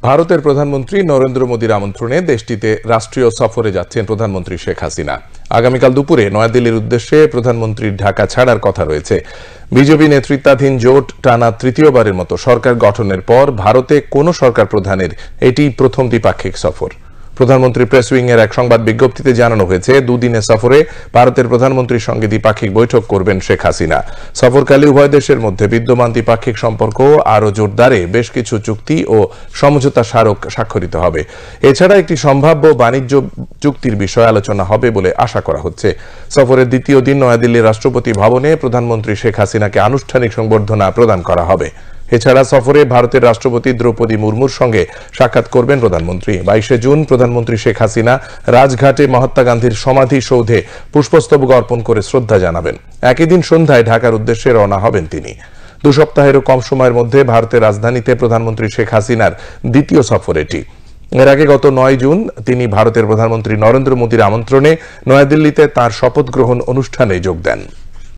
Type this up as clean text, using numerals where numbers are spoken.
ভারতের প্রধানমন্ত্রী নরেন্দ্র মোদীর আমন্ত্রণে দেশটিতে রাষ্ট্রীয় সফরে যাচ্ছেন প্রধানমন্ত্রী শেখ হাসিনা। আগামীকাল দুপুরে নয়াদিল্লির উদ্দেশ্যে প্রধানমন্ত্রীর ঢাকা ছাড়ার কথা রয়েছে। বিজেপি নেতৃত্বাধীন জোট টানা তৃতীয়বারের মতো সরকার গঠনের পর ভারতে কোন সরকার প্রধানের এটি প্রথম দ্বিপাক্ষিক সফর। প্রধানমন্ত্রী প্রেস উইং এর এক সংবাদ বিজ্ঞপ্তিতে জানানো হয়েছে, দুদিনের সফরে ভারতের প্রধানমন্ত্রীর সঙ্গে দ্বিপাক্ষিক বৈঠক করবেন শেখ হাসিনা। সফরকালে উভয় দেশের মধ্যে বিদ্যমান দ্বিপাক্ষিক সম্পর্ক আরও জোরদারে বেশ কিছু চুক্তি ও সমঝোতা স্মারক স্বাক্ষরিত হবে। এছাড়া একটি সম্ভাব্য বাণিজ্য চুক্তির বিষয়ে আলোচনা হবে বলে আশা করা হচ্ছে। সফরের দ্বিতীয় দিন নয়াদিল্লির রাষ্ট্রপতি ভবনে প্রধানমন্ত্রী শেখ হাসিনাকে আনুষ্ঠানিক সংবর্ধনা প্রদান করা হবে। এছাড়া সফরে ভারতের রাষ্ট্রপতি দ্রৌপদী মুর্মুর সঙ্গে সাক্ষাৎ করবেন প্রধানমন্ত্রী। 22শে জুন প্রধানমন্ত্রী শেখ হাসিনা রাজঘাটে মহাত্মা গান্ধীর সমাধি সৌধে পুষ্পস্তবক অর্পণ করে শ্রদ্ধা জানাবেন। একই দিন সন্ধ্যায় ঢাকার উদ্দেশ্যে রওনা হবেন তিনি। 2 সপ্তাহেরও কম সময়ের মধ্যে ভারতের রাজধানীতে প্রধানমন্ত্রী শেখ হাসিনার দ্বিতীয় সফর এটি। এর আগে গত 9 জুন তিনি ভারতের প্রধানমন্ত্রী নরেন্দ্র মোদীর আমন্ত্রণে নয়াদিল্লিতে তাঁর শপথ গ্রহণ অনুষ্ঠানে যোগ দেন।